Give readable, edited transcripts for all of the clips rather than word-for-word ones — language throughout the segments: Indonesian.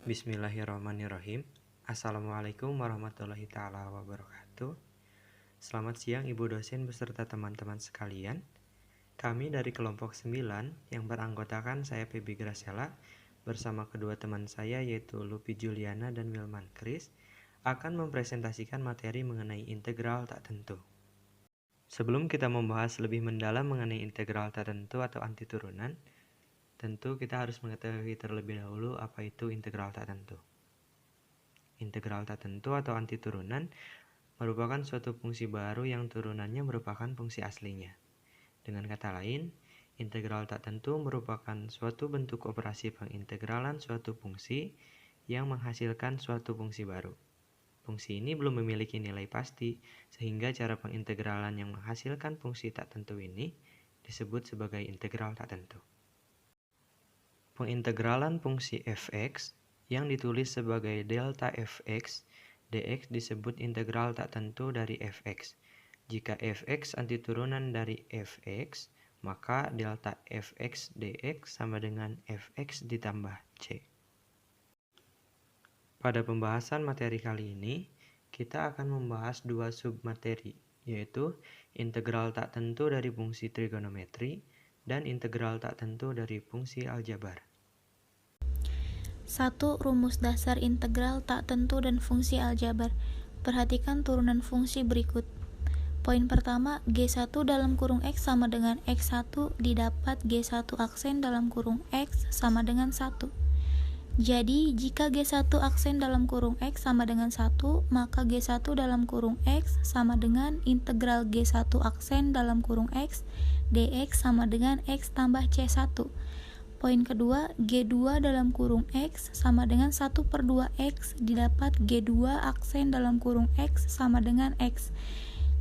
Bismillahirrahmanirrahim. Assalamualaikum warahmatullahi ta'ala wabarakatuh. Selamat siang Ibu dosen beserta teman-teman sekalian. Kami dari kelompok 9 yang beranggotakan saya Feby Graciela bersama kedua teman saya yaitu Lupi Juliana dan Wilman Kris akan mempresentasikan materi mengenai integral tak tentu. Sebelum kita membahas lebih mendalam mengenai integral tak tentu atau antiturunan, tentu kita harus mengetahui terlebih dahulu apa itu integral tak tentu. Integral tak tentu atau antiturunan merupakan suatu fungsi baru yang turunannya merupakan fungsi aslinya. Dengan kata lain, integral tak tentu merupakan suatu bentuk operasi pengintegralan suatu fungsi yang menghasilkan suatu fungsi baru. Fungsi ini belum memiliki nilai pasti, sehingga cara pengintegralan yang menghasilkan fungsi tak tentu ini disebut sebagai integral tak tentu. Pengintegralan fungsi f(x) yang ditulis sebagai delta fx dx disebut integral tak tentu dari fx. Jika fx antiturunan dari fx, maka delta fx dx sama dengan fx ditambah c. Pada pembahasan materi kali ini, kita akan membahas dua submateri, yaitu integral tak tentu dari fungsi trigonometri dan integral tak tentu dari fungsi aljabar. 1. Rumus dasar integral tak tentu dan fungsi aljabar. Perhatikan turunan fungsi berikut. Poin pertama, G1 dalam kurung X sama dengan X1 didapat G1 aksen dalam kurung X sama dengan 1. Jadi, jika G1 aksen dalam kurung X sama dengan 1, maka G1 dalam kurung X sama dengan integral G1 aksen dalam kurung X dx sama dengan X tambah C1. Poin kedua, G2 dalam kurung X sama dengan 1/2X didapat G2 aksen dalam kurung X sama dengan X.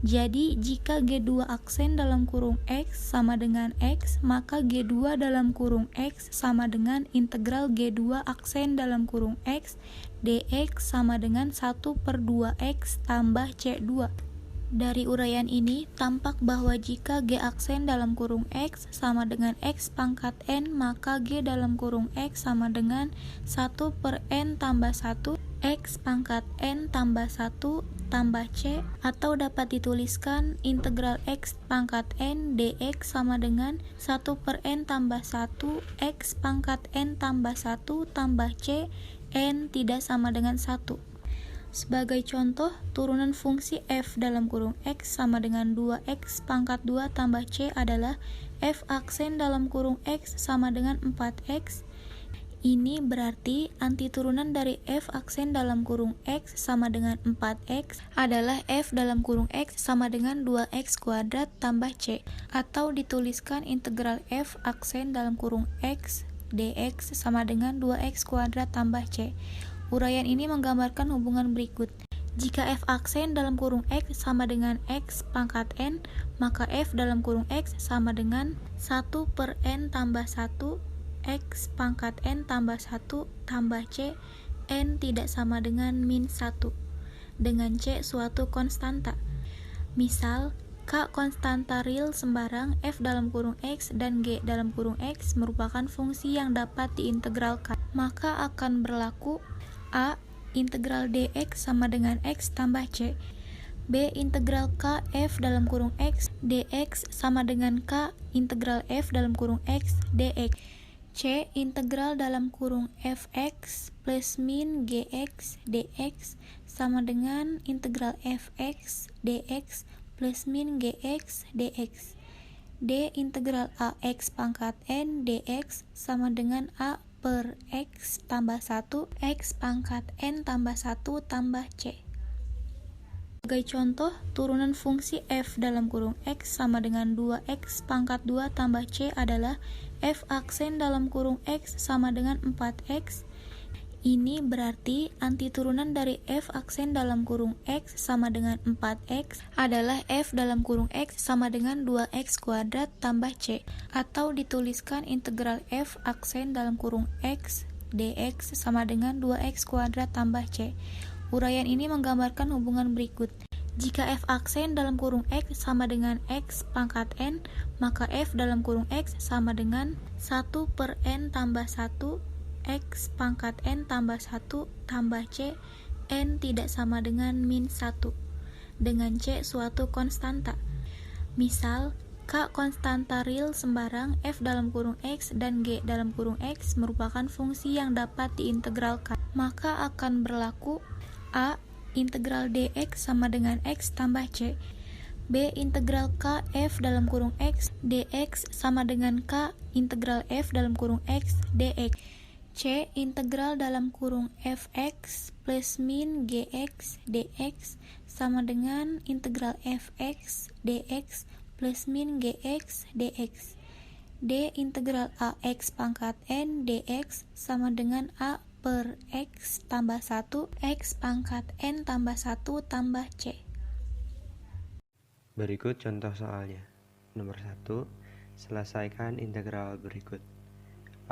Jadi, jika G2 aksen dalam kurung X sama dengan X, maka G2 dalam kurung X sama dengan integral G2 aksen dalam kurung X dx sama dengan 1/2X tambah C2. Dari uraian ini, tampak bahwa jika G aksen dalam kurung X sama dengan X pangkat N, maka G dalam kurung X sama dengan 1/N tambah 1, X pangkat N tambah 1 tambah C, atau dapat dituliskan integral X pangkat N dx sama dengan 1/N tambah 1, X pangkat N tambah 1 tambah C, N tidak sama dengan 1. Sebagai contoh, turunan fungsi f dalam kurung x sama dengan 2x pangkat 2 tambah c adalah f aksen dalam kurung x sama dengan 4x. Ini berarti antiturunan dari f aksen dalam kurung x sama dengan 4x adalah f dalam kurung x sama dengan 2x kuadrat tambah c, atau dituliskan integral f aksen dalam kurung x dx sama dengan 2x kuadrat tambah c. Uraian ini menggambarkan hubungan berikut. Jika f aksen dalam kurung x sama dengan x pangkat n, maka f dalam kurung x sama dengan 1/n tambah 1, x pangkat n tambah 1 tambah c, n tidak sama dengan min 1, dengan c suatu konstanta. Misal, k konstanta real sembarang f dalam kurung x dan g dalam kurung x merupakan fungsi yang dapat diintegralkan. Maka akan berlaku A. Integral dx sama dengan x tambah c. B. Integral k f dalam kurung x dx sama dengan k integral f dalam kurung x dx. C. Integral dalam kurung fx plus min gx dx sama dengan integral fx dx plus min gx dx. D. Integral ax pangkat n dx sama dengan a per x tambah 1, x pangkat n tambah 1 tambah c. Sebagai contoh, turunan fungsi f dalam kurung x sama dengan 2x pangkat 2 tambah c adalah f aksen dalam kurung x sama dengan 4x. Ini berarti antiturunan dari f aksen dalam kurung x sama dengan 4x adalah f dalam kurung x sama dengan 2x kuadrat tambah c, atau dituliskan integral f aksen dalam kurung x dx sama dengan 2x kuadrat tambah c. Uraian ini menggambarkan hubungan berikut. Jika f aksen dalam kurung x sama dengan x pangkat n, maka f dalam kurung x sama dengan 1/n tambah 1, X pangkat N tambah 1 tambah C, N tidak sama dengan min 1, dengan C suatu konstanta. Misal, K konstanta real sembarang, F dalam kurung X dan G dalam kurung X merupakan fungsi yang dapat diintegralkan. Maka akan berlaku A. Integral dx sama dengan X tambah C. B. Integral K F dalam kurung X dx sama dengan K integral F dalam kurung X dx. C. Integral dalam kurung fx plus min gx dx sama dengan integral fx dx plus min gx dx. D. Integral ax pangkat n dx sama dengan a per x tambah 1 x pangkat n tambah 1 tambah c. Berikut contoh soalnya. Nomor 1, selesaikan integral berikut.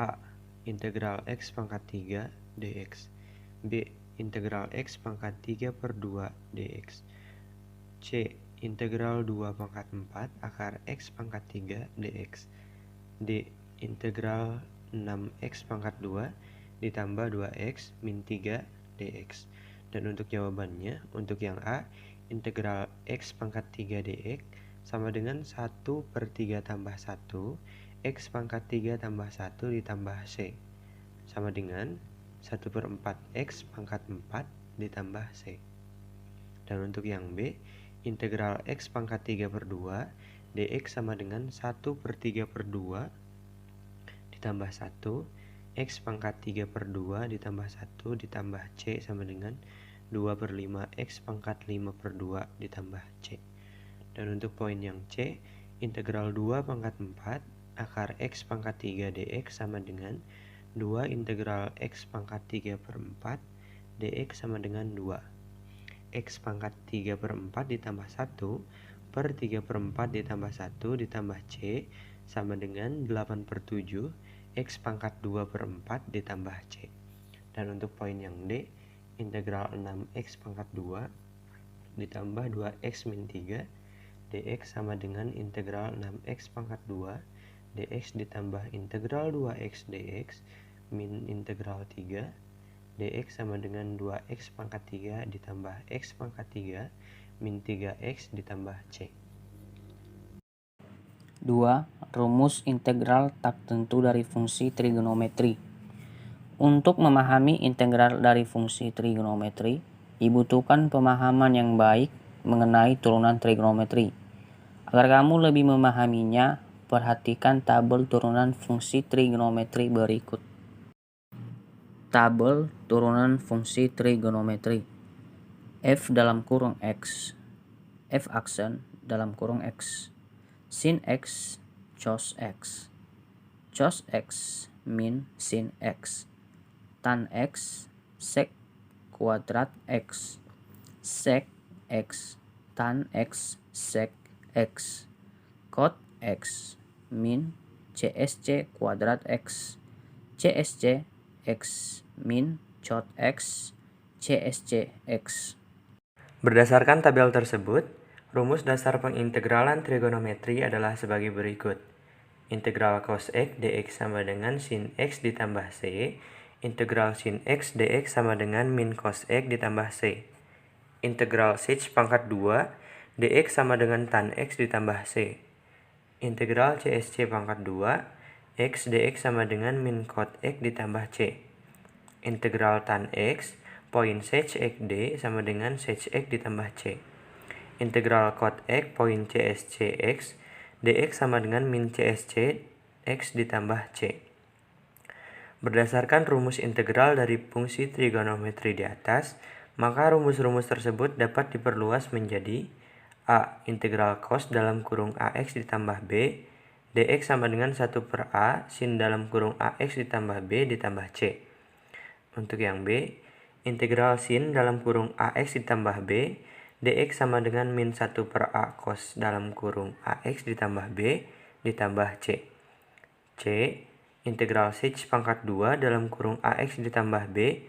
A. Integral x pangkat 3 dx. B. Integral x pangkat 3 per 2 dx. C. Integral 2 pangkat 4 akar x pangkat 3 dx. D. Integral 6x pangkat 2 ditambah 2x min 3 dx. Dan untuk jawabannya, untuk yang A, integral x pangkat 3 dx sama dengan 1 per 3 tambah 1 x pangkat 3 tambah 1 ditambah c sama dengan 1 per 4 x pangkat 4 ditambah c. Dan untuk yang B, integral x pangkat 3 per 2 dx sama dengan 1 per 3 per 2 ditambah 1 x pangkat 3 per 2 ditambah 1 ditambah c sama dengan 2 per 5 x pangkat 5 per 2 ditambah c. Dan untuk poin yang C, integral 2 pangkat 4 akar x pangkat 3 dx sama dengan 2 integral x pangkat 3 per 4 dx sama dengan 2 x pangkat 3 per 4 ditambah 1 per 3 per 4 ditambah 1 ditambah c sama dengan 8 per 7 x pangkat 2 per 4 ditambah c. Dan untuk poin yang D, integral 6x pangkat 2 ditambah 2x min 3 dx sama dengan integral 6x pangkat 2 dx ditambah integral 2x dx min integral 3 dx sama dengan 2x pangkat 3 ditambah x pangkat 3 min 3x ditambah c. 2. Rumus integral tak tentu dari fungsi trigonometri. Untuk memahami integral dari fungsi trigonometri, dibutuhkan pemahaman yang baik mengenai turunan trigonometri. Agar kamu lebih memahaminya, perhatikan tabel turunan fungsi trigonometri berikut. Tabel turunan fungsi trigonometri. F dalam kurung X, F aksen dalam kurung X, sin X, cos X, cos X min sin X, tan X, sek kuadrat X, sek X, tan X, sek X, cot X min CSC kuadrat X, CSC X min cot X, CSC X. Berdasarkan tabel tersebut, rumus dasar pengintegralan trigonometri adalah sebagai berikut. Integral cos X dx sama dengan sin X ditambah C, integral sin X dx sama dengan min cos X ditambah C. Integral sec pangkat 2 dx sama dengan tan X ditambah C. Integral CSC pangkat 2 X dx sama dengan min cot X ditambah C. Integral tan X poin sec X D sama dengan sec X ditambah C. Integral cot X poin CSC X dx sama dengan min CSC X ditambah C. Berdasarkan rumus integral dari fungsi trigonometri di atas, maka rumus-rumus tersebut dapat diperluas menjadi A. Integral cos dalam kurung AX ditambah B dx sama dengan 1 per A sin dalam kurung AX ditambah B ditambah C. Untuk yang B, integral sin dalam kurung AX ditambah B dx sama dengan min 1 per A cos dalam kurung AX ditambah B ditambah C. C. Integral sec pangkat 2 dalam kurung AX ditambah B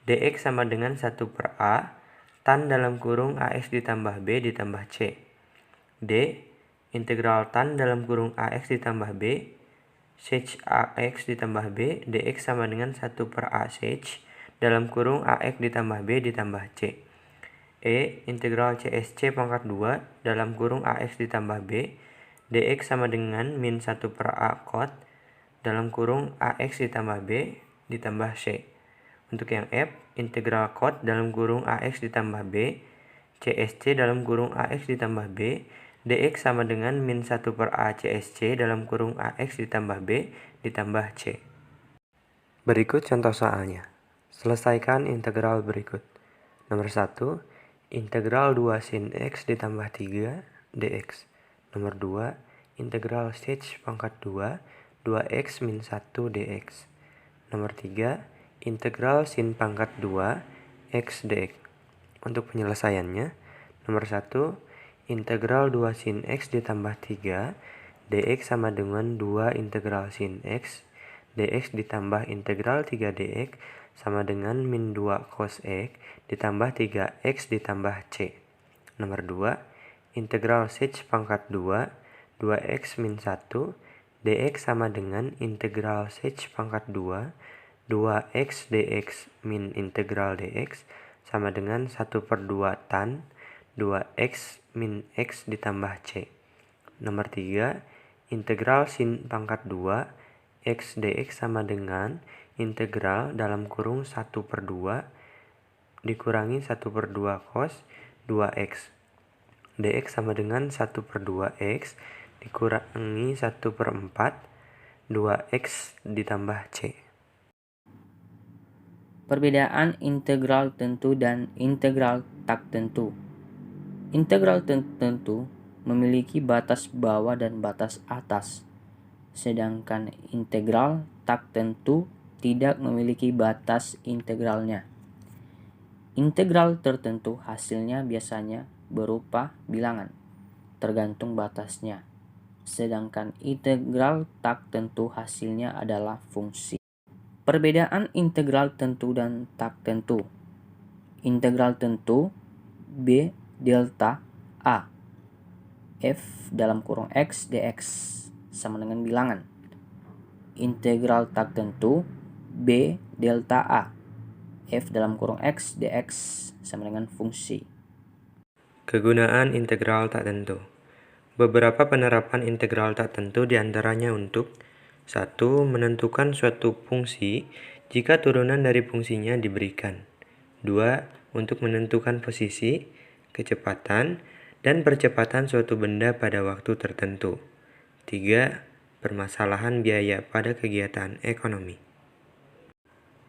dx sama dengan 1 per A tan dalam kurung AX ditambah B ditambah C. D. Integral tan dalam kurung AX ditambah B sec AX ditambah B, DX sama dengan 1 per A sec, dalam kurung AX ditambah B ditambah C. Integral CSC pangkat 2, dalam kurung AX ditambah B, DX sama dengan min 1 per A cot, dalam kurung AX ditambah B ditambah C. Untuk yang F, integral cot dalam kurung AX ditambah B, CSC dalam kurung AX ditambah B, DX sama dengan min 1 per A CSC dalam kurung AX ditambah B ditambah C. Berikut contoh soalnya. Selesaikan integral berikut. Nomor 1, integral 2 sin X ditambah 3 dx. Nomor 2, integral sec pangkat 2, 2x min 1 dx. Nomor 3, integral sin pangkat 2 x dx. Untuk penyelesaiannya, nomor 1, integral 2 sin x ditambah 3 dx sama dengan 2 integral sin x dx ditambah integral 3 dx sama dengan min 2 cos x ditambah 3x ditambah c. Nomor 2, integral sec pangkat 2, 2x min 1 dx sama dengan integral sec pangkat 2, 2x dx min integral dx sama dengan 1 per 2 tan 2x min x ditambah c. Nomor 3, integral sin pangkat 2 x dx sama dengan integral dalam kurung 1 per 2 dikurangi 1 per 2 cos 2x dx sama dengan 1 per 2x dikurangi 1 per 4 2x ditambah c. Perbedaan integral tentu dan integral tak tentu. Integral tentu memiliki batas bawah dan batas atas, sedangkan integral tak tentu tidak memiliki batas integralnya. Integral tertentu hasilnya biasanya berupa bilangan, tergantung batasnya, sedangkan integral tak tentu hasilnya adalah fungsi. Perbedaan integral tentu dan tak tentu. Integral tentu B delta A f dalam kurung x dx sama dengan bilangan. Integral tak tentu B delta A f dalam kurung x dx sama dengan fungsi. Kegunaan integral tak tentu. Beberapa penerapan integral tak tentu diantaranya untuk 1. Menentukan suatu fungsi jika turunan dari fungsinya diberikan. 2. Untuk menentukan posisi, kecepatan, dan percepatan suatu benda pada waktu tertentu. 3. Permasalahan biaya pada kegiatan ekonomi.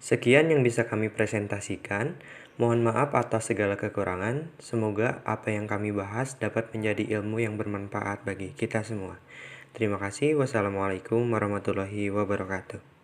Sekian yang bisa kami presentasikan. Mohon maaf atas segala kekurangan. Semoga apa yang kami bahas dapat menjadi ilmu yang bermanfaat bagi kita semua. Terima kasih. Wassalamualaikum warahmatullahi wabarakatuh.